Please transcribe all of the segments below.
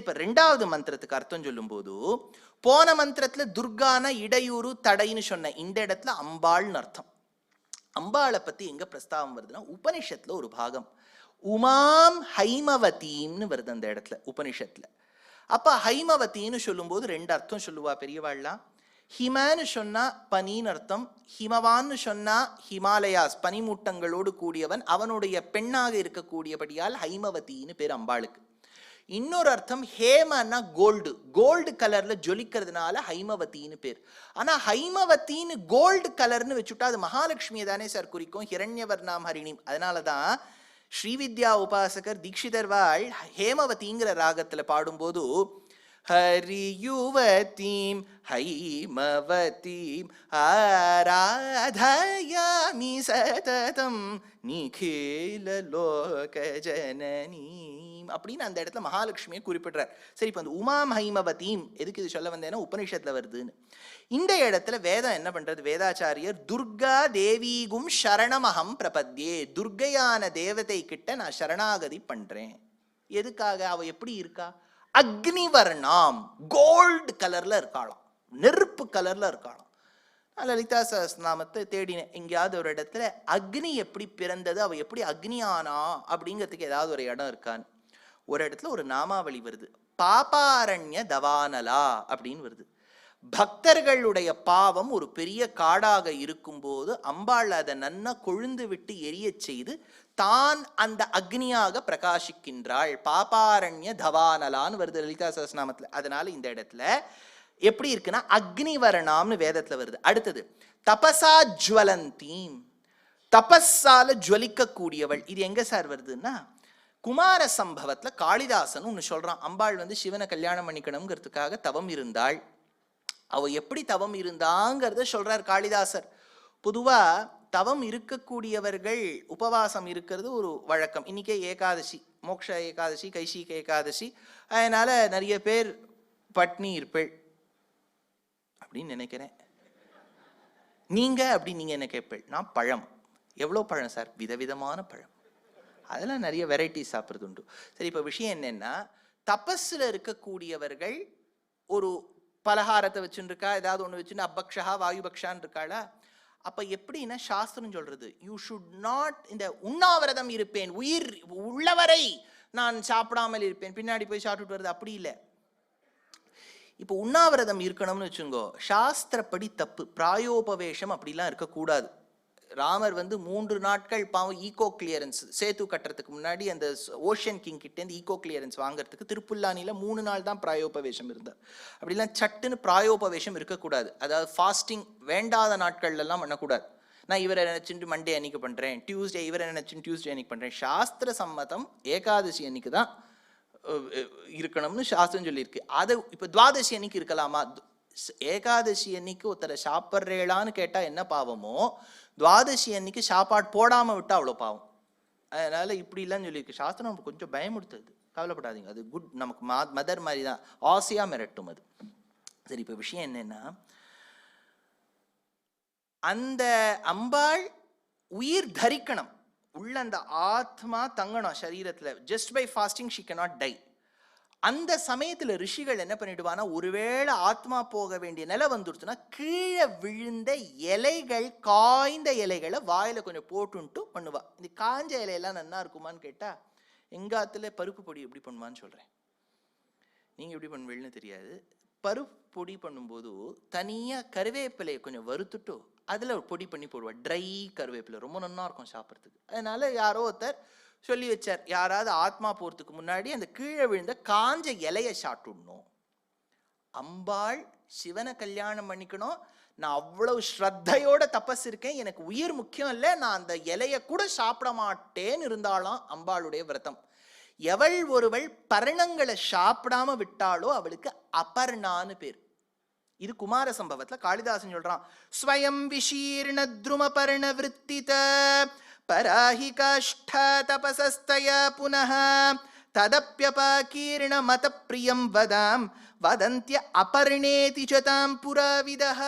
இப்ப ரெண்டாவது மந்திரத்துக்கு அர்த்தம் சொல்லும் போது, போன மந்திரத்துல துர்கான இடையூறு தடைன்னு சொன்ன, இந்த இடத்துல அம்பாள்னு அர்த்தம். அம்பாளை பத்தி எங்க பிரஸ்தாவம் வருதுன்னா, உபனிஷத்துல ஒரு பாகம் உமாம் ஹைமவதின்னு வருது அந்த இடத்துல உபனிஷத்துல. அப்ப ஹைமவதின்னு சொல்லும் போது ரெண்டு அர்த்தம் சொல்லுவா பெரியவாள்லாம். ஹிமன்னு சொன்னா பனின்னு அர்த்தம், ஹிமவான்னு சொன்னா ஹிமாலயாஸ் பனிமூட்டங்களோடு கூடியவன், அவனுடைய பெண்ணாக இருக்கக்கூடியபடியால் ஹைமவதின்னு பேர் அம்பாளுக்கு. இன்னொரு அர்த்தம் ஹேமன்னா கோல்டு, கோல்டு கலர்ல ஜொலிக்கிறதுனால ஹைமவதின்னு பேர். ஆனா ஹைமவதின்னு கோல்டு கலர்னு வச்சுட்டா அது மகாலட்சுமியை தானே சார் குறிக்கும், ஹிரண்யவர்ணாம் ஹரிணிம். அதனாலதான் ஸ்ரீவித்யா உபாசகர் தீட்சிதர் வாழ் ஹேமவதிங்கிற ராகத்துல பாடும்போது ஹரியுவதீம் ஹைமவதீம் ஆராதயாமி சததம் நிகில லோக ஜனனீம் அப்படின்னு அந்த இடத்துல மகாலட்சுமியை குறிப்பிடுறார். சரி, இப்போ அந்த உமாம் ஹைமவதீம் எதுக்கு இது சொல்ல வந்தேன்னா உபனிஷத்துல வருதுன்னு. இந்த இடத்துல வேதம் என்ன பண்றது, வேதாச்சாரியர் துர்கா தேவீகும் சரணமகம் பிரபத்யே, துர்கையான தேவதை கிட்ட நான் சரணாகதி பண்றேன். எதுக்காக? அவ எப்படி இருக்கா? அக்னிவர்ணாம், கோல்டு கலர்ல இருக்காளாம், நெருப்பு கலர்ல இருக்காளாம். லலிதா சஹஸ்ரநாமத்தை தேடினேன், எங்கேயாவது ஒரு இடத்துல அக்னி எப்படி பிறந்தது, அவ எப்படி அக்னி ஆனா அப்படிங்கிறதுக்கு ஏதாவது ஒரு இடம் இருக்கான்னு. ஒரு இடத்துல ஒரு நாமாவளி வருது, பாபாரண்ய தவானலா அப்படின்னு வருது. பக்தர்களுடைய பாவம் ஒரு பெரிய காடாக இருக்கும்போது அம்பாள் அதை நன்னா கொழுந்து விட்டு எரிய செய்து தான் அந்த அக்னியாக பிரகாசிக்கின்றாள். பாபாரண்ய தவானலான்னு வருது லலிதா சஹஸ்ரநாமத்துல. அதனால இந்த இடத்துல எப்படி இருக்குன்னா அக்னிவரணாம்னு வேதத்துல வருது. அடுத்தது தபசா ஜுவலந்தீம், தபஸால ஜுவலிக்க கூடியவள். இது எங்க சார் வருதுன்னா குமார சம்பவத்துல காளிதாசன் ஒன்னு சொல்றான். அம்பாள் சிவனை கல்யாணம் பண்ணிக்கணுங்கிறதுக்காக தவம் இருந்தாள். அவ எப்படி தவம் இருந்தாங்கிறத சொல்றார் காளிதாசர். பொதுவா தவம் இருக்கக்கூடியவர்கள் உபவாசம் இருக்கிறது ஒரு வழக்கம். இன்னைக்கே ஏகாதசி, மோக்ஷ ஏகாதசி, கைஷிக ஏகாதசி, அதனால நிறைய பேர் பட்னி இருப்பேள் அப்படின்னு நினைக்கிறேன். நீங்க அப்படி நீங்க என்ன கேட்பேள்? நான் பழம். எவ்வளோ பழம் சார்? விதவிதமான பழம், அதெல்லாம் நிறைய வெரைட்டிஸ் சாப்பிட்றது உண்டு. சரி, இப்போ விஷயம் என்னன்னா தபஸ்ல இருக்கக்கூடியவர்கள் ஒரு பலகாரத்தை வச்சுன்னு இருக்கா, ஏதாவது ஒன்று வச்சுன்னு அப்பக்ஷா வாயுபக்ஷான்னு இருக்காளா. அப்ப எப்படின்னா சாஸ்திரம் சொல்றது யூ ஷுட் நாட், இந்த உண்ணாவிரதம் இருப்பேன் உயிர் உள்ளவரை நான் சாப்பிடாமல் இருப்பேன், பின்னாடி போய் சாப்பிட்டுட்டு வருது, அப்படி இல்லை. இப்போ உண்ணாவிரதம் இருக்கணும்னு வச்சுங்கோ, சாஸ்திரப்படி தப்பு. பிராயோபவேஷம் அப்படிலாம் இருக்கக்கூடாது. ராமர் 3 நாட்கள் பாவம் ஈகோ கிளியரன்ஸ், சேத்து கட்டுறதுக்கு முன்னாடி அந்த ஓஷன் கிங் கிட்டேருந்து ஈகோ கிளியரன்ஸ் வாங்குறதுக்கு திருப்புல்லானில 3 நாள் தான் பிராயோபவேஷம் இருந்தார். அப்படிலாம் சட்டுன்னு பிராயோபவேஷம் இருக்கக்கூடாது. அதாவது ஃபாஸ்டிங் வேண்டாத நாட்கள்லாம் பண்ணக்கூடாது. நான் இவரை நினைச்சுட்டு மண்டே அன்னைக்கு பண்றேன், டியூஸ்டே இவரை நினைச்சுட்டு டியூஸ்டே அன்னைக்கு பண்றேன். சாஸ்திர சம்மதம் ஏகாதசி அன்னைக்கு தான் இருக்கணும்னு சாஸ்திரம் சொல்லியிருக்கு. அது இப்போ துவாதசி அன்னைக்கு இருக்கலாமா? ஏகாதசி அன்னைக்கு ஒருத்தரை சாப்பிட்றேளான்னு கேட்டா என்ன பாவமோ, துவாதசி அன்னைக்கு சாப்பாடு போடாம விட்டா அவ்வளோ பாவம். அதனால இப்படிலாம் சொல்லியிருக்கு சாஸ்திரம். நமக்கு கொஞ்சம் பயமுடுத்துது, கவலைப்படாதீங்க, அது குட். நமக்கு மதர் மாதிரி தான், ஆசையா மிரட்டும் அது. சரி, இப்போ விஷயம் என்னன்னா அந்த அம்பாள் உயிர் தரிக்கணும், உள்ள அந்த ஆத்மா தங்கணும் சரீரத்துல. Just by fasting she cannot die. அந்த சமயத்துல ரிஷிகள் என்ன பண்ணிடுவானா, ஒருவேளை ஆத்மா போக வேண்டிய நிலை வந்துடுச்சுன்னா கீழே விழுந்த இலைகள், காய்ந்த இலைகளை வாயில கொஞ்சம் போட்டுன்ட்டு பண்ணுவா. இந்த காஞ்ச இலையெல்லாம் நல்லா இருக்குமான்னு கேட்டா எங்காத்துல பருப்பு பொடி எப்படி பண்ணுவான்னு சொல்றேன். நீங்க எப்படி பண்ணுவீங்கன்னு தெரியாது. பருப்பு பொடி பண்ணும்போது தனியா கருவேப்பிலையை கொஞ்சம் வறுத்துட்டு அதுல பொடி பண்ணி போடுவா. ட்ரை கருவேப்பிலை ரொம்ப நல்லா இருக்கும் சாப்பிட்றதுக்கு. அதனால யாரோ ஒருத்தர் சொல்லி வச்சார், யாராவது ஆத்மா போறதுக்கு முன்னாடி அந்த கீழே விழுந்த காஞ்ச இலையை சாப்பிட்டுடணும். அம்பாள் சிவனை கல்யாணம் பண்ணிக்கணும், நான் அவ்வளவு ஸ்ரத்தையோட தபஸ் இருக்கேன், எனக்கு உயிர் முக்கியம் இல்லை, நான் அந்த இலையை கூட சாப்பிட மாட்டேன்னு இருந்தாலும் அம்பாளுடைய விரதம். எவள் ஒருவள் பர்ணங்களை சாப்பிடாம விட்டாளோ அவளுக்கு அபர்ணான்னு பேர். இது குமார சம்பவத்துல காளிதாசன் சொல்றான். ஸ்வயம் விஷீர்ண த்ரும பர்ண விருத்தித பராஹி காஷ்டா தபசஸ்தய புனஹ ததப்யபாகீர்ண மத பிரியம் வதாம் வதந்திய அபர்ணேதி சதாம் புராவிதஹ.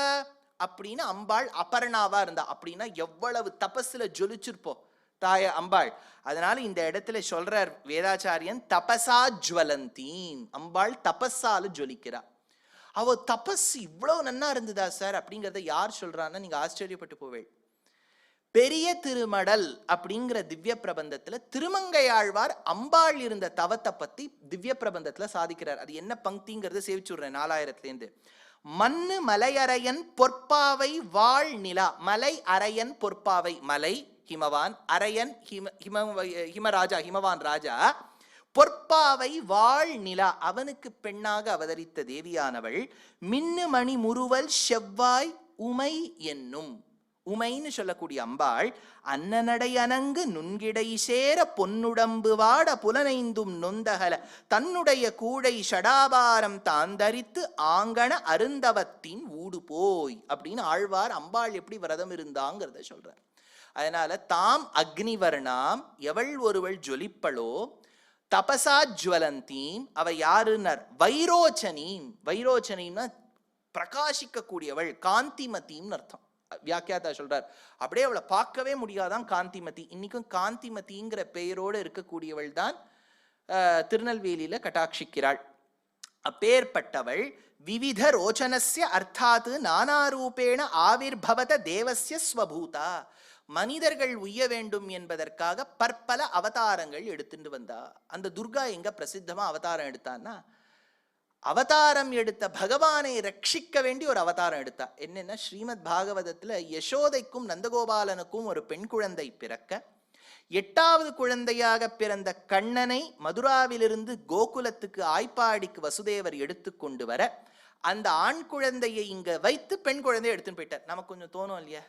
அப்படின்னு அம்பாள் அபர்ணாவா இருந்தா. அப்படின்னா எவ்வளவு தபஸ்ல ஜொலிச்சிருப்போம். தாய அம்பாள். அதனால இந்த இடத்துல சொல்றார் வேதாச்சாரியன், தபசா ஜுவலந்தீம், அம்பாள் தபஸால ஜொலிக்கிறா. அவ தபஸ் இவ்வளவு நன்னா இருந்ததா சார் அப்படிங்கிறத யார் சொல்றான்னா நீங்க ஆச்சரியப்பட்டு போவேள். பெரிய திருமடல் அப்படிங்கிற திவ்ய பிரபந்தத்துல திருமங்கையாழ்வார் அம்பாள் இருந்த தவத்தை பத்தி திவ்ய பிரபந்தத்துல சாதிக்கிறார். அது என்ன பங்கிங்கிறத சேவிச்சுடுறேன் 4000லேருந்து. மண்ணு மலையரையன் பொற்பாவை வாழ் நிலா. மலை அரையன் பொற்பாவை, மலை ஹிமவான், அரையன் ஹிமராஜா, ஹிமவான் ராஜா, பொற்பாவை வாழ் நிலா, அவனுக்கு பெண்ணாக அவதரித்த தேவியானவள், மின்னு மணி முறுவல் செவ்வாய் உமை என்னும், உமைன்னு சொல்லக்கூடிய அம்பாள், அன்னநடை அணங்கு நுண்கிடை சேர பொன்னுடம்பு வாட புலனைந்தும் நொந்தகல தன்னுடைய கூடை ஷடாபாரம் தாந்தரித்து ஆங்கண அருந்தவத்தின் ஊடு போய் அப்படின்னு ஆழ்வார் அம்பாள் எப்படி விரதம் இருந்தாங்கிறத சொல்றார். அதனால தாம் அக்னிவர்ணாம், எவள் ஒருவள் ஜொலிப்பளோ, தபசா ஜுவலந்தீம், அவ யாருன்னர், வைரோச்சனீம், வைரோச்சனீம்னா பிரகாசிக்க கூடியவள், காந்திமதின்னு அர்த்தம். வியாக்கியாதா சொல்றார், அப்படியே அவளை பார்க்கவே முடியாதான் காந்திமதி. இன்னைக்கும் காந்திமதிங்கிற பெயரோடு இருக்கக்கூடியவள் தான் திருநெல்வேலியில கட்டாட்சிக்கிறாள். அப்பேற்பட்டவள் விவித ரோச்சனஸ்ய அர்த்தாத் நானாரூபேண ஆவிர்பவத தேவஸ்ய ஸ்வபூதா, மனிதர்கள் உய்ய வேண்டும் என்பதற்காக பற்பல அவதாரங்கள் எடுத்துட்டு வந்தா. அந்த துர்கா எங்க பிரசித்தமா அவதாரம் எடுத்தான்னா, அவதாரம் எடுத்த பகவானை ரட்சிக்க வேண்டி ஒரு அவதாரம் எடுத்தா. என்னன்னா, ஸ்ரீமத் பாகவதத்துல யசோதைக்கும் நந்தகோபாலனுக்கும் ஒரு பெண் குழந்தை பிறக்க, 8வது குழந்தையாக பிறந்த கண்ணனை மதுராவிலிருந்து கோகுலத்துக்கு ஆய்ப்பாடிக்கு வசுதேவர் எடுத்து கொண்டு வர, அந்த ஆண் குழந்தையை இங்க வைத்து பெண் குழந்தையை எடுத்துன்னு போயிட்டார். நமக்கு கொஞ்சம் தோணும் இல்லையா,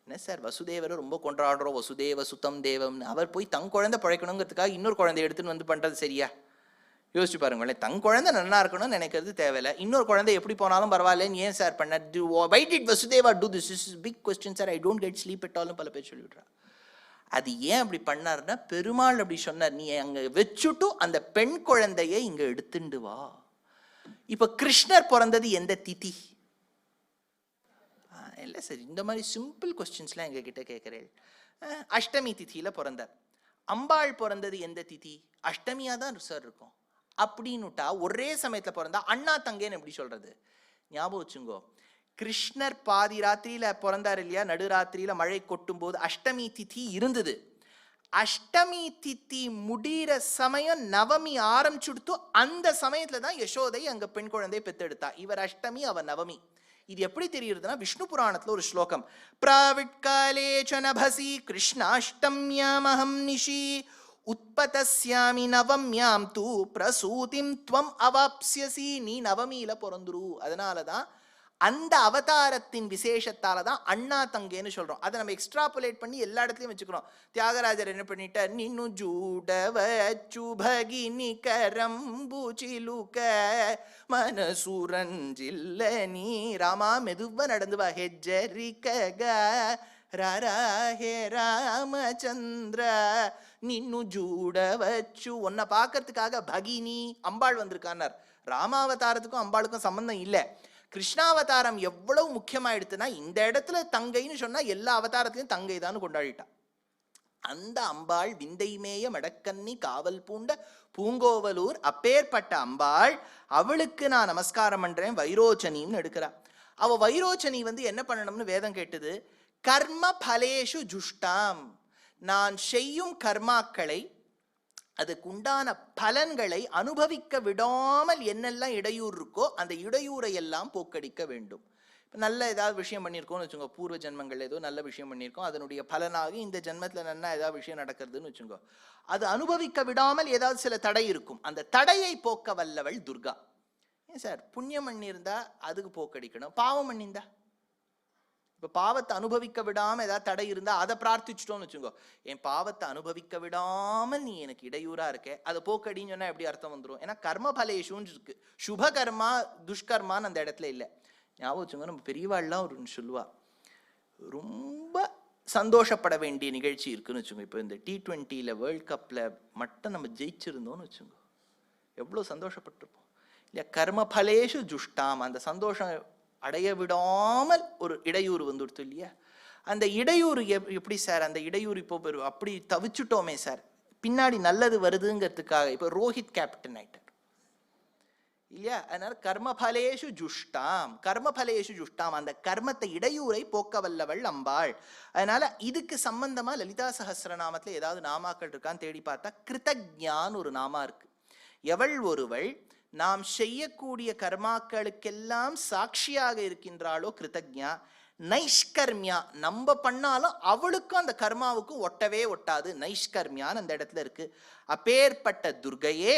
என்ன சார் வசுதேவரை ரொம்ப கொண்டாடுறோம், வசுதேவ சுத்தம் தேவம்னு, அவர் போய் தங் குழந்தை பழைக்கணுங்கிறதுக்காக இன்னொரு குழந்தை எடுத்துன்னு வந்து பண்றது சரியா? யோசிச்சு பாருங்களேன். தங் குழந்தை நல்லா இருக்கணும்னு நினைக்கிறது தேவையில்லை, இன்னொரு குழந்தை எப்படி போனாலும் பரவாயில்லன்னு ஏன் சார் பண்ண? Why did Vasudeva do this? This is a big question, sir. I don't get sleep at all. பல பேர் சொல்லிவிடுறா. அது ஏன் அப்படி பண்ணாருன்னா, பெருமாள் அப்படி சொன்னார், நீ அங்க வச்சுட்டு அந்த பெண் குழந்தையை இங்க எடுத்துண்டு வா. இப்ப கிருஷ்ணர் பிறந்தது எந்த திதி? இல்லை சார், இந்த மாதிரி சிம்பிள் கொஸ்டின்ஸ்லாம் எங்ககிட்ட கேட்குறேன். அஷ்டமி திதியில பிறந்தார். அம்பாள் பிறந்தது எந்த திதி? அஷ்டமியா தான் சார் இருக்கும். அப்படின்னுட்டா ஒரே சமயத்துல பிறந்தா அண்ணா தங்கேன்னு எப்படி சொல்றது? ஞாபகம் வச்சுங்கோ, கிருஷ்ணர் பாதி ராத்திரியில பிறந்தார் இல்லையா, நடுராத்திரியில மழை கொட்டும் போது அஷ்டமி திதி இருந்தது. அஷ்டமி திதி முடிகிற சமயம் நவமி ஆரம்பிச்சுடுத்து, அந்த சமயத்துல தான் யசோதை அங்க பெண் குழந்தையை பெத்தெடுத்தா. இவர் அஷ்டமி, அவர் நவமி. இது எப்படி தெரியுதுன்னா, விஷ்ணு புராணத்துல ஒரு ஸ்லோகம், பிராவிட்காலே சனபசி கிருஷ்ணாஷ்டம்யாமஹம் நிஷி உத்பதஸ்யாமி நவம்யாம் தூ பிரசூதிம் த்வம் அவாப்ஸ்யசி, நீ நவமியில பிறந்துரு. அதனாலதான் அந்த அவதாரத்தின் விசேஷத்தால தான் அண்ணா தங்கேன்னு சொல்றோம். அதை நம்ம எக்ஸ்ட்ராபுலேட் பண்ணி எல்லா இடத்துலையும் வச்சுக்கிறோம். தியாகராஜர் என்ன பண்ணிட்டார், நின்னு ஜூடவச்சுபகினி கரம்புச்சிலுக்க மனசூரஞ்சில்ல நீ, ராமா மெதுவா நடந்து வா, ஹெஜரிக்க ஹே ராமச்சந்திர நின்னு ஜூடவச்சு, உன்னை பார்க்கறதுக்காக பகினி அம்பாள் வந்திருக்கான்னார். ராமாவதாரத்துக்கும் அம்பாளுக்கும் சம்பந்தம் இல்லை. கிருஷ்ணாவதாரம் எவ்வளவு முக்கியமாயிடுத்துன்னா, இந்த இடத்துல தங்கைன்னு சொன்னா எல்லா அவதாரத்திலையும் தங்கை தான் கொண்டாடிட்டா. அந்த அம்பாள் விந்தைமேய மடக்கன்னி காவல் பூண்ட பூங்கோவலூர், அப்பேற்பட்ட அம்பாள், அவளுக்கு நான் நமஸ்காரம் பண்றேன், வைரோச்சனின்னு எடுக்கிறா. அவ வைரோச்சனி என்ன பண்ணணும்னு வேதம் கேட்டது, கர்ம பலேஷு ஜுஷ்டாம், நான் செய்யும் கர்மாக்களை, அதுக்குண்டான பலன்களை அனுபவிக்க விடாமல் என்னெல்லாம் இடையூறு இருக்கோ அந்த இடையூறை எல்லாம் போக்கடிக்க வேண்டும். நல்ல ஏதாவது விஷயம் பண்ணியிருக்கோம்னு வச்சுக்கோ, பூர்வ ஜென்மங்கள் ஏதோ நல்ல விஷயம் பண்ணியிருக்கோம், அதனுடைய பலனாக இந்த ஜென்மத்தில் நல்லா ஏதாவது விஷயம் நடக்கிறதுன்னு வச்சுக்கோ, அது அனுபவிக்க விடாமல் ஏதாவது சில தடை இருக்கும், அந்த தடையை போக்க வல்லவள் துர்கா. ஏன் சார், புண்ணியம் பண்ணியிருந்தா அதுக்கு போக்கடிக்கணும், பாவம் பண்ணியிருந்தா, இப்போ பாவத்தை அனுபவிக்க விடாமல் ஏதாவது தடை இருந்தால் அதை பிரார்த்திச்சிட்டோம்னு வச்சுக்கோ, என் பாவத்தை அனுபவிக்க விடாமல் நீ எனக்கு இடையூறாக இருக்க, அதை போக்கடின்னு சொன்னால் எப்படி அர்த்தம் வந்துடும்? ஏன்னா கர்ம பலேஷுன்னு இருக்கு, சுப கர்மா துஷ்கர்மான்னு அந்த இடத்துல இல்லை. ஞாபகம் வச்சுங்க, நம்ம பெரியவாள்லாம் ஒரு சொல்லுவா, ரொம்ப சந்தோஷப்பட வேண்டிய நிகழ்ச்சி இருக்குன்னு வச்சுக்கோங்க. இப்போ இந்த T20 வேர்ல்ட் கப்பில் மட்டும் நம்ம ஜெயிச்சிருந்தோம்னு வச்சுக்கோங்க, எவ்வளோ சந்தோஷப்பட்டிருப்போம் இல்லையா? கர்ம பலேஷு ஜுஷ்டாம், அந்த சந்தோஷம் அடைய விடாமல் ஒரு இடையூறு வந்துடுத்து இல்லையா? அந்த இடையூறு எப்படி சார்? அந்த இடையூறு இப்போ அப்படி தவிச்சுட்டோமே சார், பின்னாடி நல்லது வருதுங்கிறதுக்காக இப்போ ரோஹித் கேப்டன் ஆயிட்டார் இல்லையா? அதனால கர்மபலேஷு ஜுஷ்டாம், கர்மபலேஷு ஜுஷ்டாம், அந்த கர்மத்தை இடையூரை போக்க வல்லவள் அம்பாள். அதனால இதுக்கு சம்பந்தமா லலிதா சஹஸ்ரநாமத்துல ஏதாவது நாமாக்கள் இருக்கான்னு தேடி பார்த்தா கிருதஜ்ஞான்னு ஒரு நாமா இருக்கு. எவள் ஒருவள் நாம் செய்யக்கூடிய கர்மாக்களுக்கெல்லாம் சாட்சியாக இருக்கின்றாளோ கிருதஜ்ஞா. நைஷ்கர்மியா, நம்ம பண்ணாலும் அவளுக்கும் அந்த கர்மாவுக்கும் ஒட்டவே ஒட்டாது, நைஷ்கர்மியான்னு அந்த இடத்துல இருக்கு. அப்பேற்பட்ட துர்கையே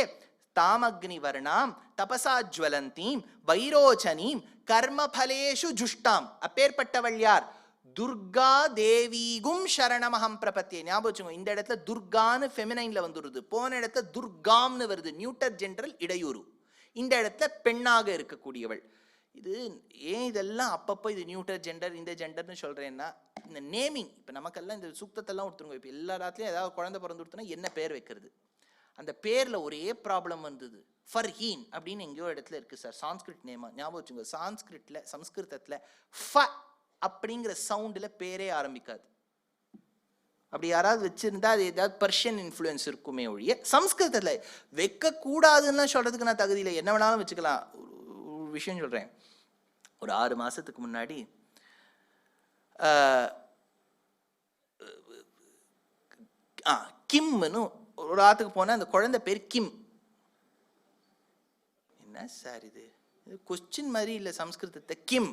தாமக்னி வர்ணாம் தபசா ஜ்வலந்தீம் வைரோச்சனீம் கர்மபலேஷு ஜுஷ்டாம். அப்பேற்பட்டவள் யார்? துர்கா தேவிகும் சரணமஹம் பிரபத்தியே. ஞாபகம் வச்சுக்கோங்க, இந்த இடத்துல துர்கான்னு ஃபெமினைன்ல வந்துடுது, போன இடத்துல துர்காம்னு வருது, நியூட்டர் ஜென்ரல் இடையூறு. இந்த இடத்துல பெண்ணாக இருக்கக்கூடியவள். இது ஏன் இதெல்லாம் அப்பப்போ இது நியூட்டர் ஜெண்டர் இந்த ஜெண்டர்னு சொல்றேன்னா, இந்த நேமிங் இப்போ நமக்கெல்லாம் இந்த சூக்தத்தெல்லாம் கொடுத்துருங்க. இப்போ எல்லா இடத்துலையும் ஏதாவது குழந்தை பிறந்து கொடுத்தோன்னா என்ன பேர் வைக்கிறது? அந்த பேர்ல ஒரே ப்ராப்ளம் வந்தது. ஃபர்ஹீன் அப்படின்னு எங்கேயோ இடத்துல இருக்கு சார், சான்ஸ்கிரிட் நேமா. ஞாபகம் வச்சுங்க, சான்ஸ்கிரிட்ல சம்ஸ்கிருதத்துல ஃப அப்படிங்கிற சவுண்டுல பேரே ஆரம்பிக்காது. அப்படி யாராவது வச்சிருந்தா அது ஏதாவது பர்ஷியன் இன்ஃப்ளூயன்ஸ் இருக்குமே ஒழிய சம்ஸ்கிருதத்துல வைக்க கூடாதுன்னு சொல்றதுக்கு நான் தகுதியில என்ன வேணாலும் வச்சுக்கலாம். ஒரு விஷயம் சொல்றேன். ஒரு 6 மாசத்துக்கு முன்னாடி கிம்னு ஒரு ஆத்துக்கு போனா அந்த குழந்தை பேர் கிம். என்ன சார் இது கொஸ்டின் மாதிரி இல்லை சம்ஸ்கிருதத்தை கிம்.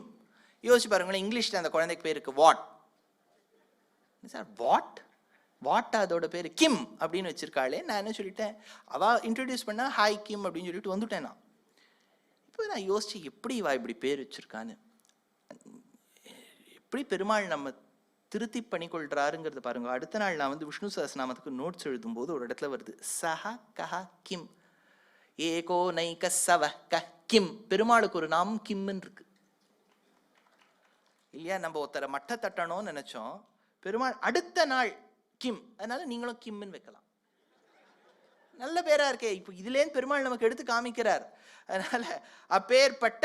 யோசிச்சு பாருங்களேன், இங்கிலீஷ்ல அந்த குழந்தைக்கு பேருக்கு வாட் சார், வாட் வாட் அதோட பேர் கிம் அப்படின்னு வச்சிருக்காளே. நான் என்ன சொல்லிட்டேன், அவ இன்ட்ரடியூஸ் பண்ணா ஹாய் கிம் அப்படின்னு சொல்லிட்டு வந்துட்டேன். நான் இப்போ நான் யோசிச்சு எப்படி இவா இப்படி பேர் வச்சிருக்கான்னு. எப்படி பெருமாள் நம்ம திருத்தி பண்ணிக்கொள்றாருங்கிறது பாருங்க. அடுத்த நாள் நான் விஷ்ணு சஹஸ்ரநாமத்துக்கு நோட்ஸ் எழுதும் போது ஒரு இடத்துல வருது, சஹ கஹ கிம் ஏகோ நைக சவ க கிம். பெருமாளுக்கு ஒரு நாமம் கிம்னு இருக்கு இல்லையா? நம்ம ஒருத்தரை மட்ட தட்டணும்னு நினைச்சோம், பெருமாள் அடுத்த நாள் கிம், அதனால நீங்களும் கிம்னு வைக்கலாம். நல்ல பேரா இருக்கே. இப்போ இதுலேருந்து பெருமாள் நமக்கு எடுத்து காமிக்கிறார். அதனால அப்பேற்பட்ட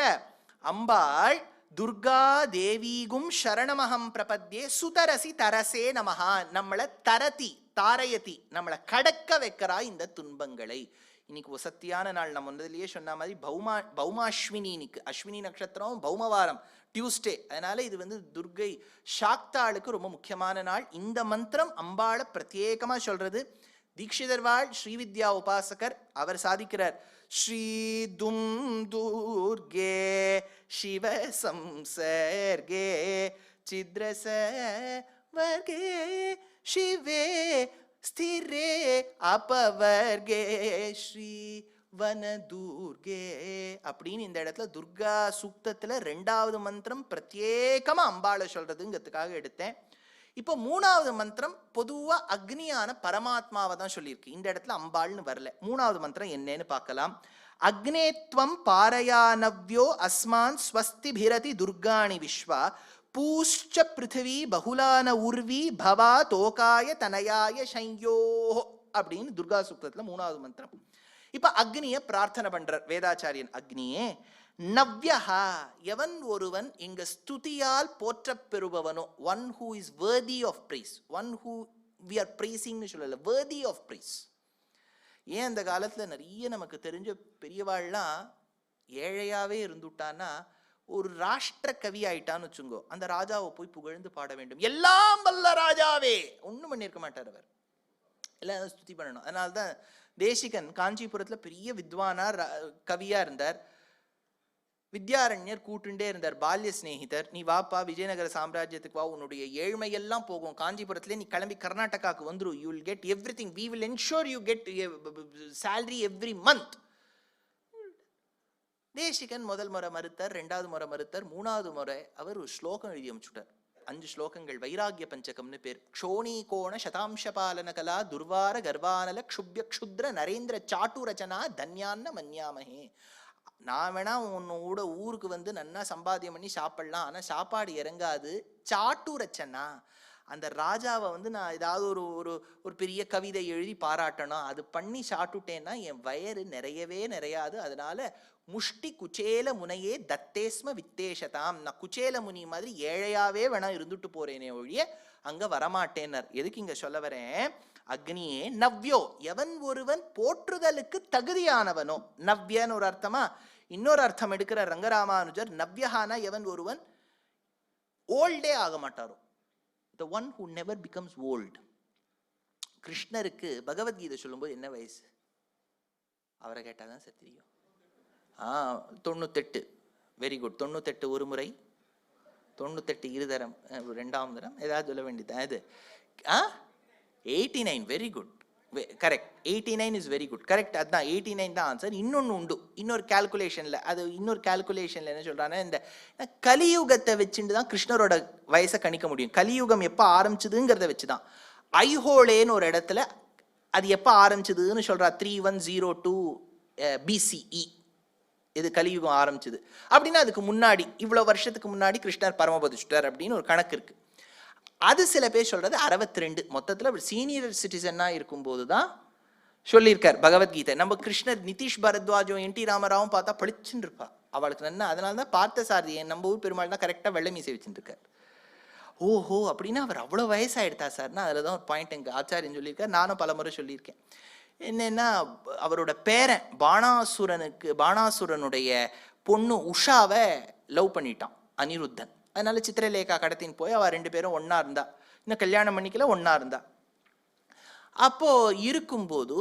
அம்பாள் துர்கா தேவிகும் சரணமஹம் பிரபத்யே சுதரசி தரசே நமஹா. நம்மளை தரதி தாரயதி, நம்மளை கடக்க வைக்கிறா இந்த துன்பங்களை. இன்னைக்கு வசத்தியான நாள். நம்ம முதலிலேயே சொன்ன மாதிரி பௌமாஸ்வினி, இன்னைக்கு அஸ்வினி நட்சத்திரம், பௌமவாரம், டியூஸ்டே. அதனால இது துர்கை சாக்தாளுக்கு ரொம்ப முக்கியமான நாள். இந்த மந்திரம் அம்பாளை பிரத்யேகமா சொல்றது. தீட்சிதர்வாள் ஸ்ரீவித்யா உபாசகர் அவர் சாதிக்கிறார், ஸ்ரீ தும் துர்கே சிவ சம்சர்கே சித்ரச வர்கே சிவே ஸ்திரே அபவர்கே ஸ்ரீ வன துர்கே அப்படின்னு இந்த இடத்துல துர்கா சூக்தத்துல 2வது மந்திரம் பிரத்யேகமா அம்பாளை சொல்றதுங்கிறதுக்காக எடுத்தேன். இப்போ 3வது மந்திரம் பொதுவா அக்னியான பரமாத்மாவை தான் சொல்லியிருக்கு. இந்த இடத்துல அம்பாள்னு வரல. 3வது மந்திரம் என்னன்னு பார்க்கலாம். அக்னேத்வம் பாரயானவ்யோ அஸ்மான் ஸ்வஸ்தி பிரதி துர்காணி விஸ்வா பூஷ்ச பிருத்திவி பகுலான உர்வி பவா தோகாய தனயாய சையோ அப்படின்னு துர்கா சூக்தத்துல 3வது மந்திரம். இப்ப அக்னிய பிரார்த்தனை பண்றார் வேதாச்சாரியன். அக்னியே நவ்யஹா, எவன் ஒருவன் இங்க ஸ்துதியால் போற்ற பெறுபவனோ, one who is worthy of praise, one who we are praising சொல்லல, worthy of praise. ஏன் அந்த காலத்துல நிறைய நமக்கு தெரிஞ்ச பெரியவாள்லாம் ஏழையாவே இருந்துட்டான்னா ஒரு ராஷ்டிர கவி ஆயிட்டான்னு வச்சுங்கோ, அந்த ராஜாவை போய் புகழ்ந்து பாட வேண்டும். எல்லாம் வல்ல ராஜாவே ஒண்ணும் பண்ணியிருக்க மாட்டார் அவர், எல்லாம் ஸ்துதி பண்ணணும். அதனால்தான் தேசிகன் காஞ்சிபுரத்துல பெரிய வித்வானா கவியா இருந்தார். வித்யாரண்யர் கூட்டுண்டே இருந்தார், பால்ய ஸ்நேகிதர். நீ வாப்பா விஜயநகர சாம்ராஜ்யத்துக்கு வா, உன்னுடைய ஏழ்மையெல்லாம் போகும், காஞ்சிபுரத்துல நீ கிளம்பி கர்நாடகாவுக்கு வந்துரு, you will get everything, we will ensure you get salary every month. Desikan முதல் முறை மறுத்தார், 2வது முறை மறுத்தார், 3வது முறை அவர் ஒரு ஸ்லோகம் எழுதி அமைச்சுட்டார். 5 ஸ்லோகங்கள், வைராகிய பஞ்சகம்னு பேர். க்ஷோணி கோண சதாம்ச பாலன கலா துர்வார கர்வானல க்ஷுப்ய க்ஷுத்ர நரேந்திர சாட்டு ரச்சனா தன்யான்ன மன்யாமஹே. நான் வேணா உன்னோட ஊருக்கு நன்னா சம்பாத்தியம் பண்ணி சாப்பிடலாம், ஆனா சாப்பாடு இறங்காது. சாட்டு ரச்சனா, அந்த ராஜாவை வந்து நான் ஏதாவது ஒரு ஒரு ஒரு பெரிய கவிதை எழுதி பாராட்டணும், அது பண்ணி சாப்பிட்டுட்டேன்னா என் வயறு நிறையாது. அதனால முஷ்டி குச்சேல முனையே தத்தேஸ்ம வித்தேஷதாம், நான் குச்சேல முனி மாதிரி ஏழையாவே வேணா இருந்துட்டு போறேனே ஒழிய அங்க வரமாட்டேன்னர். எதுக்கு இங்க சொல்ல வரேன்? அக்னியே நவ்யோ, எவன் ஒருவன் போற்றுதலுக்கு தகுதியானவனோ. நவ்யன்னு ஒரு அர்த்தமா, இன்னொரு அர்த்தம் எடுக்கிற ரங்கராமானுஜர் நவ்யஹானா எவன் ஒருவன் ஓல்டே ஆக மாட்டாரோ, the one who never becomes old. கிருஷ்ணருக்கு பகவத்கீதை சொல்லும்போது என்ன வயசு அவரை கேட்டாதான் சார் தெரியும். 98. Very good. 98 ஒரு முறை, 98 இருதரம், ரெண்டாம் தரம் ஏதாவது சொல்ல வேண்டியது. அது 89. Very good, correct. 89 is very good, correct. அதுதான் 89 தான் ஆன்சர். இன்னொன்று உண்டு, இன்னொரு கால்குலேஷன்ல. அது இன்னொரு கால்குலேஷன்ல என்ன சொல்றாங்கன்னா, இந்த கலியுகத்தை வச்சுட்டு தான் கிருஷ்ணரோட வயசை கணிக்க முடியும். கலியுகம் எப்போ ஆரம்பிச்சதுங்கிறத வச்சுதான். ஐஹோலேன்னு ஒரு இடத்துல அது எப்போ ஆரம்பிச்சதுன்னு சொல்றா, 3102 BCE இது கலியுகம் ஆரம்பிச்சது. அப்படின்னா அதுக்கு முன்னாடி இவ்வளவு வருஷத்துக்கு முன்னாடி கிருஷ்ணர் பரமபதிச்சுட்டார் அப்படின்னு ஒரு கணக்கு இருக்கு. அது சில பேர் சொல்றது 62. மொத்தத்தில் சீனியர் சிட்டிசன்னா இருக்கும்போது தான் சொல்லியிருக்கார் பகவத்கீதை. நம்ம கிருஷ்ணர் நிதிஷ் பரத்வாஜும் NT ராமராவும் பார்த்தா பளிச்சுன்னு இருப்பா, அவளுக்கு நன்னா. அதனால தான் பார்த்த சாரதி நம்ம ஊர் பெருமாள் தான் கரெக்டாக வெள்ளை மீசை வச்சுருக்கார். ஓஹோ, அப்படின்னா அவர் அவ்வளோ வயசாகிடுதா சார்னா அதில் தான் ஒரு பாயிண்ட் எங்கள் ஆச்சாரியன் சொல்லியிருக்கார். நானும் பல முறை சொல்லியிருக்கேன். என்னன்னா, அவரோட பேரன் பாணாசுரனுடைய பொண்ணு உஷாவை லவ் பண்ணிட்டான் அனிருத்தன். அதனால சித்திரலேகா கடத்தின்னு போய் அவ 2 பேரும் ஒன்னா இருந்தா. இன்னும் கல்யாணம் பண்ணிக்கல, ஒன்னா இருந்தா. அப்போ இருக்கும்போது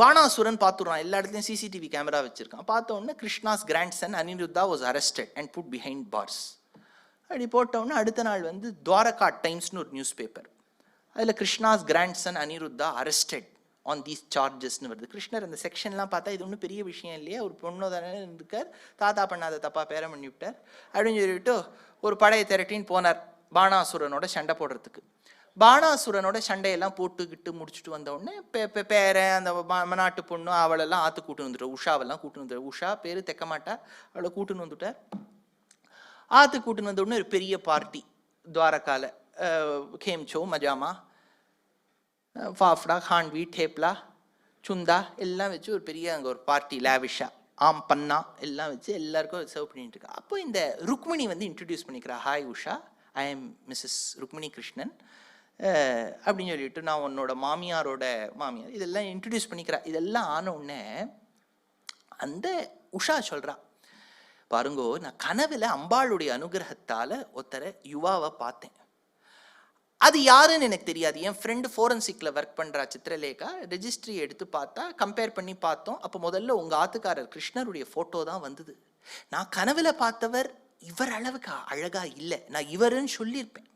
பாணாசுரன் பார்த்துடுறான், எல்லா இடத்துலையும் CCTV கேமரா வச்சிருக்கான். பார்த்த உடனே Krishna's grandson Aniruddha was arrested and put behind bars. அப்படி போட்ட உடனே அடுத்த நாள் வந்து துவாரகா டைம்ஸ்னு ஒரு நியூஸ் பேப்பர், அதில் Krishna's grandson Aniruddha arrested on these சார்ஜஸ்ன்னு வருது. கிருஷ்ணர் அந்த செக்ஷன்லாம் பார்த்தா இது ஒன்றும் பெரிய விஷயம் இல்லையா, ஒரு பொண்ணு தானே இருந்திருக்கார், தாத்தா பண்ணாத தப்பா பேரம் பண்ணி விட்டார் அப்படின்னு சொல்லிட்டு ஒரு படையை திரட்டின்னு போனார் பாணாசுரனோட சண்டை போடுறதுக்கு. பாணாசுரனோட சண்டையெல்லாம் போட்டுக்கிட்டு முடிச்சுட்டு வந்த உடனே பேரன் அந்த நாட்டு பொண்ணு அவளெல்லாம் ஆற்று கூட்டுன்னு வந்துட்டார். உஷாவெல்லாம் கூட்டுன்னு வந்துட்டார். உஷா பேர் தெக்க மாட்டா, அவளை கூட்டுன்னு வந்துட்டார். ஆற்று கூட்டுன்னு வந்த உடனே ஒரு பெரிய பார்ட்டி துவாரகால. கேம்சோ மஜாமா, ஃபாஃப்டா, ஹான்வி, டேப்லா, சுந்தா எல்லாம் வச்சு ஒரு பெரிய அங்கே ஒரு பார்ட்டி, லாவிஷா, பன்னா எல்லாம் வச்சு எல்லாருக்கும் சர்வ் பண்ணிட்டு இருக்கா. அப்போ இந்த ருக்மிணி வந்து இன்ட்ரடியூஸ் பண்ணிக்கிறா. Hi Usha, I am Mrs Rukmini Krishnan அப்படின்னு சொல்லிட்டு, நான் உன்னோட மாமியாரோட மாமியார், இதெல்லாம் இன்ட்ரடியூஸ் பண்ணிக்கிறா. இதெல்லாம் ஆன உடனே அந்த உஷா சொல்றா, பாருங்கோ, நான் கனவுல அம்பாளுடைய அனுகிரகத்தால ஒருத்தரை யுவாவை பார்த்தேன். அது யாருன்னு எனக்கு தெரியாது. என் ஃப்ரெண்டு ஃபோரன்சிக்ல ஒர்க் பண்றா சித்திரலேகா. ரெஜிஸ்ட்ரி எடுத்து பார்த்தா, கம்பேர் பண்ணி பார்த்தோம். அப்போ முதல்ல உங்க ஆத்துக்காரர் கிருஷ்ணருடைய போட்டோ தான் வந்தது. நான் கனவுல பார்த்தவர் இவர் அளவுக்கு அழகா இல்லை. நான் இவருன்னு சொல்லியிருப்பேன்,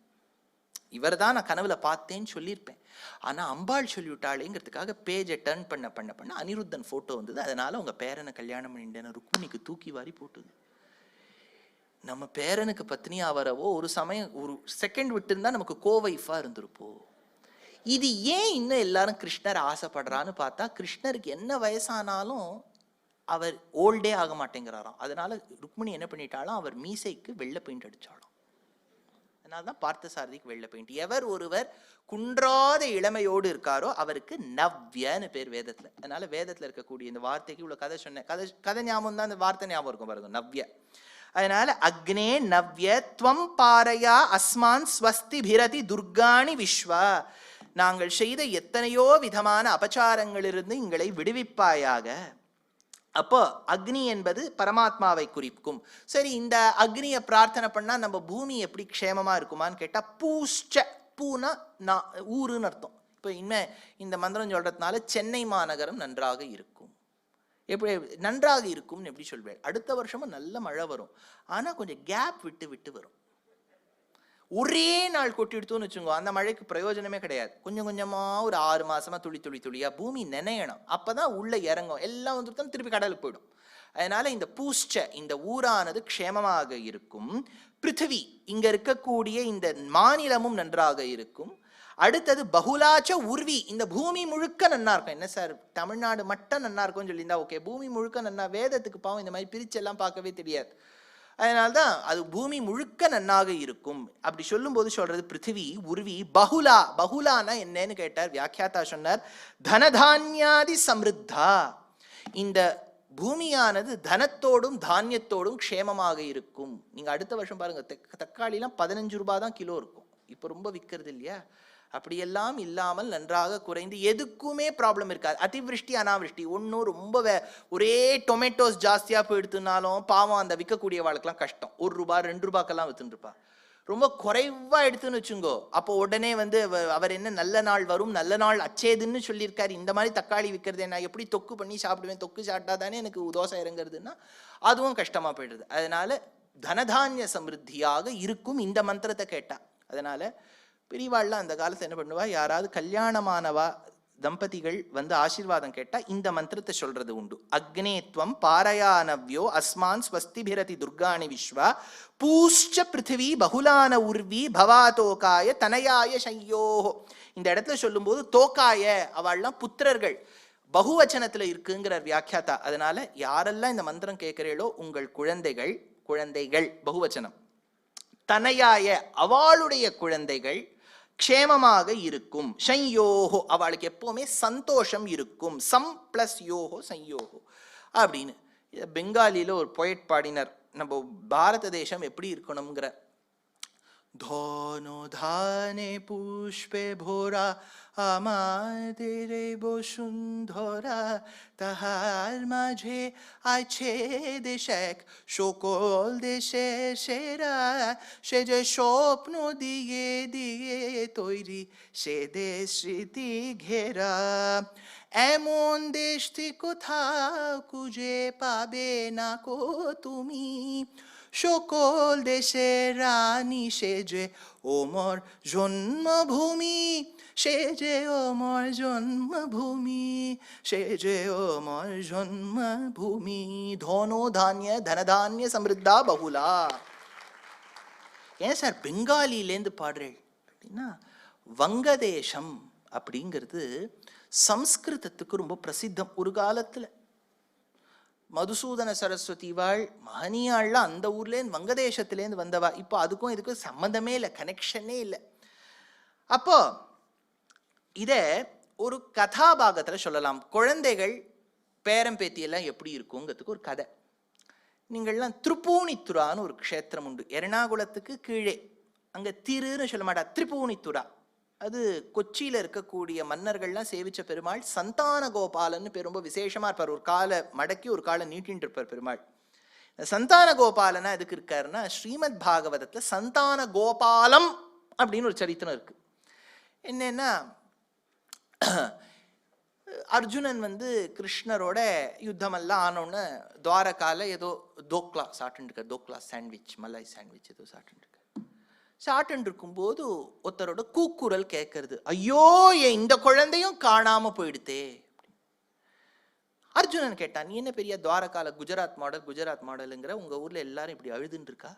இவர் தான் நான் கனவுல பார்த்தேன்னு சொல்லியிருப்பேன். ஆனா அம்பாள் சொல்லிவிட்டாளேங்கிறதுக்காக பேஜை டர்ன் பண்ண அனிருத்தன் போட்டோ வந்தது. அதனால உங்க பேரனை கல்யாணம் பண்ணிட்டேன்னு ருக்மிணிக்கு தூக்கி வாரி போட்டுது. நம்ம பேரனுக்கு பத்னியா வரவோ ஒரு சமயம் ஒரு செகண்ட் விட்டு இருந்தா நமக்கு கோவைஃபா இருந்திருப்போம். இது ஏன் இன்னும் எல்லாரும் கிருஷ்ணர் ஆசைப்படுறான்னு பார்த்தா, கிருஷ்ணருக்கு என்ன வயசானாலும் அவர் ஓல்டே ஆக மாட்டேங்கிறாராம். அதனால ருக்மிணி என்ன பண்ணிட்டாலும் அவர் மீசைக்கு வெள்ளை பெயிண்ட் அடிச்சாலும். அதனால்தான் பார்த்தசாரதிக்கு வெள்ளை பெயிண்ட். எவர் ஒருவர் குன்றாத இளமையோடு இருக்காரோ அவருக்கு நவ்யன்னு பேர் வேதத்துல. அதனால வேதத்துல இருக்கக்கூடிய இந்த வார்த்தைக்கு இவ்வளவு கதை சொன்னேன். கதை ஞாபகம் தான், அந்த வார்த்தை ஞாபகம் இருக்கும் பாருங்க, நவ்ய. அதனால அக்னே நவ்ய த்வம் பாரயா அஸ்மான் ஸ்வஸ்தி பிரதி துர்காணி விஸ்வா, நாங்கள் செய்த எத்தனையோ விதமான அபச்சாரங்களிலிருந்து எங்களை விடுவிப்பாயாக. அப்போ அக்னி என்பது பரமாத்மாவை குறிக்கும். சரி, இந்த அக்னியை பிரார்த்தனை பண்ணா நம்ம பூமி எப்படி க்ஷேமமா இருக்குமான்னு கேட்டா, பூஷ்ச, பூனா ஊருன்னு அர்த்தம். இப்போ இனிமே இந்த மந்திரம் சொல்றதுனால சென்னை மாநகரம் நன்றாக இருக்கும். எப்படி நன்றாக இருக்கும்னு எப்படி சொல்வேன்? அடுத்த வருஷமும் நல்ல மழை வரும், ஆனா கொஞ்சம் கேப் விட்டு விட்டு வரும். ஒரே நாள் கொட்டி எடுத்தோன்னு வச்சுக்கோ, அந்த மழைக்கு பிரயோஜனமே கிடையாது. கொஞ்சம் கொஞ்சமா ஒரு 6 மாசமா துளி துளி துளியா பூமி நினையணும். அப்பதான் உள்ள இறங்கும். எல்லாம் வந்துட்டு திருப்பி கடலுக்கு போயிடும். அதனால இந்த பூஷ்ச, இந்த ஊரானது க்ஷேமமாக இருக்கும். பிருத்திவி, இங்க இருக்கக்கூடிய இந்த மாநிலமும் நன்றாக இருக்கும். அடுத்தது பகுலாச்ச உர்வி, இந்த பூமி முழுக்க நன்னா இருக்கும். என்ன சார் தமிழ்நாடு மட்டும் நன்னா இருக்கும்னு சொல்லியிருந்தா ஓகே, பூமி முழுக்க நன்னா. வேதத்துக்கு பாவம் இந்த மாதிரி பிரிச்செல்லாம் பார்க்கவே தெரியாது. அதனால்தான் அது பூமி முழுக்க நன்னாக இருக்கும். அப்படி சொல்லும் போது சொல்றது பிருத்திவி உருவி பகுலா. பகுலானா என்னன்னு கேட்டார் வியாக்கியாத்தா சொன்னார், தனதான்யாதி சம்ருத்தா. இந்த பூமியானது தனத்தோடும் தானியத்தோடும் க்ஷேமமாக இருக்கும். நீங்க அடுத்த வருஷம் பாருங்க, தக்காளிலாம் 15 ரூபாய் தான் கிலோ இருக்கும். இப்ப ரொம்ப விற்கிறது இல்லையா? அப்படியெல்லாம் இல்லாமல் நன்றாக குறைந்து எதுக்குமே ப்ராப்ளம் இருக்காது. அதிவிருஷ்டி அனாவிருஷ்டி ஒன்றும் ரொம்ப ஒரே டொமேட்டோஸ் ஜாஸ்தியாக போயிடுத்துனாலும் பாவம் அந்த விற்கக்கூடிய வாழ்க்கெல்லாம் கஷ்டம். 1 ரூபாய் 2 ரூபாய்க்கெல்லாம் வித்துருப்பா. ரொம்ப குறைவா எடுத்துன்னு வச்சுங்கோ, அப்போ உடனே அவர் என்ன நல்ல நாள் வரும், நல்ல நாள் அச்சேதுன்னு சொல்லியிருக்காரு. இந்த மாதிரி தக்காளி விற்கிறது நான் எப்படி தொக்கு பண்ணி சாப்பிடுவேன், தொக்கு சாப்பிட்டா தானே எனக்கு தோசை இறங்குறதுன்னா அதுவும் கஷ்டமா போயிடுது. அதனால தனதானிய சமிருத்தியாக இருக்கும் இந்த மந்திரத்தை கேட்டா. அதனால பெரியவாள்லாம் அந்த காலத்தை என்ன பண்ணுவா, யாராவது கல்யாணமானவா தம்பதிகள் ஆசீர்வாதம் கேட்டா இந்த மந்திரத்தை சொல்றது உண்டு. அக்னேத்வம் பாரயானவ்யோ அஸ்மான் ஸ்வஸ்திபிரதி துர்காணி விஸ்வா பூஷ்ச பிருத்திவி பகுலான உர்வி பவாதோகாய தனயாய சையோ. இந்த இடத்துல சொல்லும் போது தோக்காய அவள்லாம் புத்திரர்கள் பகுவச்சனத்துல இருக்குங்கிறார் வியாக்கியாத்தா. அதனால யாரெல்லாம் இந்த மந்திரம் கேட்கிறீங்களோ உங்கள் குழந்தைகள், குழந்தைகள் பகுவச்சனம், தனயாய அவளுடைய குழந்தைகள் க்ஷேமமாக இருக்கும். சையோஹோ அவளுக்கு எப்பவுமே சந்தோஷம் இருக்கும். சம் பிளஸ் யோஹோ சையோஹோ அப்படின்னு பெங்காலியில ஒரு பொயட் பாடினர். நம்ம பாரத தேசம் எப்படி இருக்கணுங்கிற, ধনো ধানে পুষ্পে ভরা আমাদের বসুন্ধরা, তাহার মাঝে আছে দেশ এক সকল দেশে সেরা, সে যে স্বপ্ন দিয়ে দিয়ে তৈরি সে দেশ স্মৃতি ঘেরা, এমন দেশটি কোথাও খুঁজে পাবে না কো তুমি, সকল দেশের রানী সে যে ওমর জন্মভূমি, সে যে ওমর জন্মভূমি, সে যে ওমর জন্মভূমি, ধনো ধাன்ய தனதான்ய சமிருத்தா பகுலா. ஏன் சார் பெங்காலிலேருந்து பாடுறேன் அப்படின்னா, வங்கதேசம் அப்படிங்கிறது சம்ஸ்கிருதத்துக்கு ரொம்ப பிரசித்தம். ஒரு காலத்துல மதுசூதன சரஸ்வதி வாழ் மகனியாள்லாம் அந்த ஊர்லேருந்து வங்கதேசத்துலேருந்து வந்தவா. இப்போ அதுக்கும் இதுக்கும் சம்மந்தமே இல்லை, கனெக்ஷனே இல்லை. அப்போ இதை ஒரு கதாபாகத்தில் சொல்லலாம். குழந்தைகள் பேரம்பேத்தியெல்லாம் எப்படி இருக்குங்கிறதுக்கு ஒரு கதை. நீங்கள்லாம் திருப்பூணித்துறான்னு ஒரு க்ஷேத்திரம் உண்டு எர்ணாகுளத்துக்கு கீழே. அங்கே திருன்னு சொல்ல மாட்டா, திரிபூணித்துறா. அது கொச்சியில் இருக்கக்கூடிய மன்னர்கள்லாம் சேவிச்ச பெருமாள் சந்தான கோபாலன்னு பேர். ரொம்ப விசேஷமா இருப்பார். ஒரு காலை மடக்கி ஒரு காலை நீட்டின்னு இருப்பார் பெருமாள். சந்தான கோபாலனா எதுக்கு இருக்காருன்னா, ஸ்ரீமத் பாகவதத்துல சந்தான கோபாலம் அப்படின்னு ஒரு சரித்திரம் இருக்கு. என்னன்னா, அர்ஜுனன் கிருஷ்ணரோட யுத்தமெல்லாம் ஆனோன்னு துவாரகால ஏதோ தோக்லா சாப்பிட்டு இருக்கார். தோக்லா சாண்ட்விச், மலாய் சாண்ட்விச் ஏதோ சாப்பிட்டு இருக்கார். சாப்பிட்டு இருக்கும்போது ஒருத்தரோட கூக்குரல் கேட்கறது, ஐயோ இந்த குழந்தையும் காணாம போயிடுதே. அர்ஜுனன் கேட்டான், நீ என்ன பெரிய துவாரகால குஜராத் மாடல் குஜராத் மாடலுங்கிற, உங்க ஊர்ல எல்லாரும் இப்படி அழுதுன்னு இருக்கா,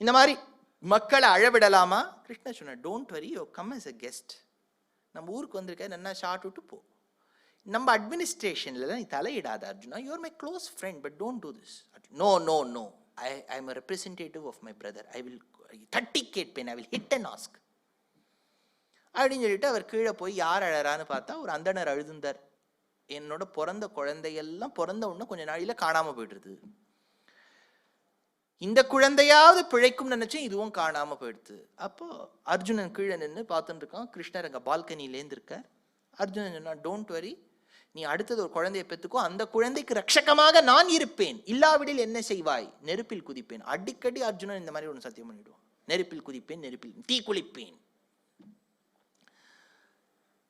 இந்த மாதிரி மக்களை அழவிடலாமா? கிருஷ்ணா சொன்ன, don't worry, you come as a guest. நம்ம ஊருக்கு வந்திருக்க, என்ன ஷார்ட் விட்டு போ. நம்ம அட்மினிஸ்ட்ரேஷன்ல நீ தலையிடாத Arjuna, you are my close friend, but don't do this. No no no, I am a representative of my brother. I will 30 கேட்பேன், I will hit and ask அப்படின்னு சொல்லிட்டு அவர் கீழே போய் யார் அழறான்னு பார்த்தா ஒரு அந்தனர் அழுதுந்தார். என்னோட பிறந்த குழந்தையெல்லாம் பிறந்த உடனே கொஞ்ச நாளில காணாம போயிடுது, இந்த குழந்தையாவது பிழைக்கும் நினைச்சேன், இதுவும் காணாம போயிடுது. அப்போ அர்ஜுனன் கீழே நின்று பார்த்துட்டு இருக்கான். கிருஷ்ணர் அங்க பால்கனிலேருந்து இருக்கார். அர்ஜுனன் சொன்னா, டோன்ட் வரி, நீ அடுத்தது ஒரு குழந்தையை பெற்றுக்கோ, அந்த குழந்தைக்கு ரட்சகமாக நான் இருப்பேன், இல்லாவிடில் என்ன செய்வாய், நெருப்பில் குதிப்பேன். அடிக்கடி அர்ஜுனன் இந்த மாதிரி ஒன்று சத்தியம் பண்ணிடுவான், நெருப்பில் குதிப்பேன், நெருப்பில் தீ குளிப்பேன்.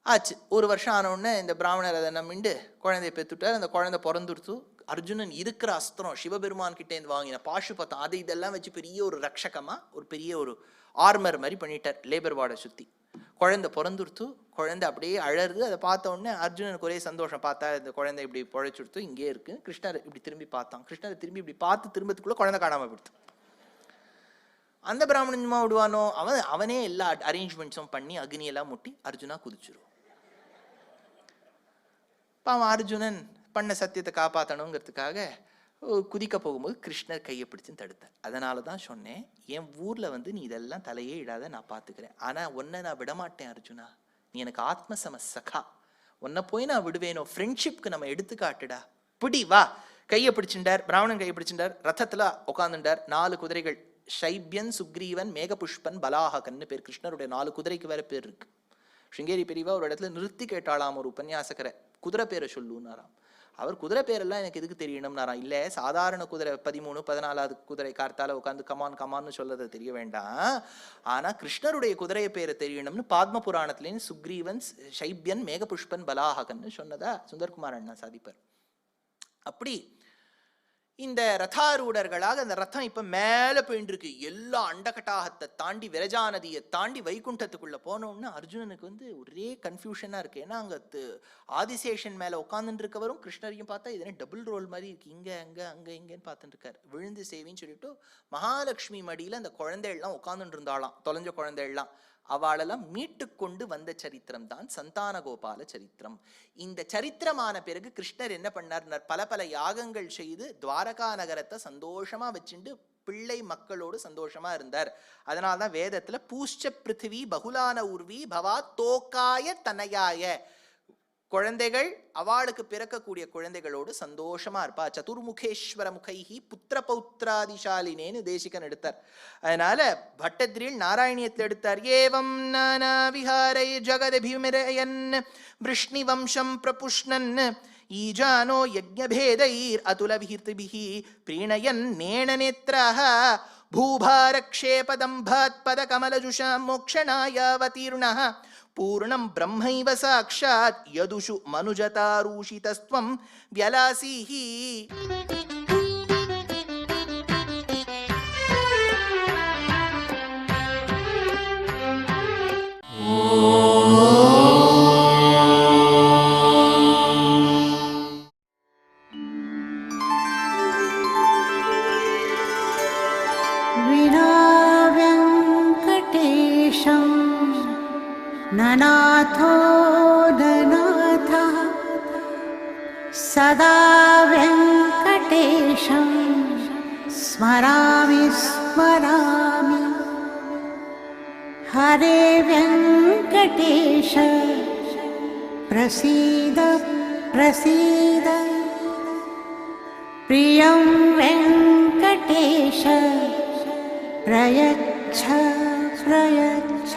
ஆச்சு. ஒரு வருஷம் ஆன உடனே இந்த பிராமணர் அதை நம்பிண்டு குழந்தைய பெற்றுட்டார். அந்த குழந்தை பிறந்துடுத்து. அர்ஜுனன் இருக்கிற அஸ்திரம் சிவபெருமான் கிட்டேருந்து வாங்கின பாசுபத்தம் அதை இதெல்லாம் வச்சு பெரிய ஒரு ரட்சகமா ஒரு பெரிய ஒரு ஆர்மர் மாதிரி பண்ணிட்டார் லேபர் வார்டை சுற்றி. குழந்தை பிறந்துடுத்து. குழந்தை அப்படியே அழறது. அதை பார்த்த உடனே அர்ஜுனனுக்கு ஒரே சந்தோஷம். பார்த்தா இந்த குழந்தை இப்படி பொழைச்சுடுத்து, இங்கே இருக்கு. கிருஷ்ணர் இப்படி திரும்பி பார்த்தான். கிருஷ்ணர் திரும்பி இப்படி பார்த்து திரும்பத்துக்குள்ள குழந்தை காணாம போயிடுத்து. அந்த பிராமணன் சும்மா விடுவானோ? அவனே எல்லா அரேஞ்ச்மெண்ட்ஸும் பண்ணி அக்னியெல்லாம் முட்டி அர்ஜுனா குதிச்சிருவான். பாவம் அர்ஜுனன் பண்ண சத்தியத்தை காப்பாற்றணுங்கிறதுக்காக குதிக்க போகும்போது கிருஷ்ணர் கையை பிடிச்சு தடுத்தார். அதனால தான் சொன்னேன், என் ஊரில் வந்து நீ இதெல்லாம் தலையே இடாத, நான் பார்த்துக்கிறேன். ஆனால் ஒன்றை நான் விடமாட்டேன் அர்ஜுனா, நீ எனக்கு ஆத்மசம சகா, உன்னை போய் நான் விடுவேனோ, ஃப்ரெண்ட்ஷிப்க்கு நம்ம எடுத்துக்காட்டுடா, பிடி வா. கையை பிடிச்சிட்டார், பிராமணன் கையை பிடிச்சிட்டார், ரத்தத்தில் உட்காந்துட்டார். 4 குதிரைகள், ஷைபியன், சுக்ரீவன், மேகபுஷ்பன், பலாஹகன்னு பேர். கிருஷ்ணருடைய 4 குதிரைக்கு வேற பேர் இருக்கு. ஸ்ருங்கேரி பெரியவா ஒரு இடத்துல நிறுத்தி கேட்டாலாம் ஒரு உபன்யாசக்கரை, குதிரை பேரை சொல்லுன்னாராம். அவர் குதிரை பேரெல்லாம் எனக்கு எதுக்கு தெரியணும்னாராம். இல்லை, சாதாரண குதிரை 13, 14 குதிரை கார்த்தால உட்காந்து கமான் கமான்னு சொல்லதை தெரிய வேண்டாம், ஆனால் கிருஷ்ணருடைய குதிரைய பேரை தெரியணும்னு பாத்ம புராணத்துலேருந்து சுக்ரீவன், ஷைபியன், மேகபுஷ்பன், பலாஹகன்னு சொன்னதா சுந்தர்குமார் அண்ணா சாதிப்பார். அப்படி இந்த ரதாரூடர்களாக அந்த ரத்தம் இப்ப மேல போயிட்டு இருக்கு. எல்லா அண்டகட்டாகத்தை தாண்டி விரஜா நதியை தாண்டி வைகுண்டத்துக்குள்ள போனோம்னு அர்ஜுனனுக்கு வந்து ஒரே கன்ஃபியூஷனா இருக்கு. ஏன்னா அங்க ஆதிசேஷன் மேல உட்காந்துட்டு இருக்கவரும் கிருஷ்ணரையும் பார்த்தா இதனே டபுள் ரோல் மாதிரி இருக்கு. இங்க அங்க அங்க இங்கன்னு பார்த்துட்டு இருக்காரு. விழுந்து சேவின்னு சொல்லிட்டு மகாலட்சுமி மடியில அந்த குழந்தைகள்லாம் உட்காந்துட்டு இருந்தாலாம், தொலைஞ்ச குழந்தைகள்லாம். அவளெல்லாம் மீட்டு கொண்டு வந்த சரித்திரம் தான் சந்தான கோபால சரித்திரம். இந்த சரித்திரமான பிறகு கிருஷ்ணர் என்ன பண்ணார், பல பல யாகங்கள் செய்து துவாரகா நகரத்தை சந்தோஷமா வச்சுட்டு பிள்ளை மக்களோடு சந்தோஷமா இருந்தார். அதனால்தான் வேதத்துல பூஷ்ச பிருத்திவி பகுலான உர்வி பவா தோக்காய தனயாய, குழந்தைகள் அவளுக்கு பிறக்கக்கூடிய குழந்தைகளோடு சந்தோஷமா இருப்பா. சதுர்முகேஸ்வர முகைஹி புத்திர பௌத்ராதிசாலினேன்னு தேசிகன் எடுத்தார். அதனால பட்டத்ரியில் நாராயணியத்தில் எடுத்தார். ஏவம் நானா விஹாரை ஜகதபிமிரயன் விஷ்ணி வம்சம் பிரபுஷ்ணன் ஈஜானோ யஜ்ஞபேதைர் அதுல விஹிர்திபிஹி ப்ரீணயன் நேணநேத்ராஹ பூபாரக்ஷேபதம்பாத் பதகமலஜுஷா மோக்ஷணாயாவதீர்ணः பூர்ணம் பிரம்மைவ சாக்ஷாத் யதுஷு மனுஜதாரூஷிதஸ்த்வம் வியலாசீஹி. ननाथो ननाथः सदा वेङ्कटेशं स्मरामि स्मरामि. हरे वेङ्कटेश प्रसीद प्रसीद. प्रियं वेङ्कटेश प्रयच्छ प्रयच्छ.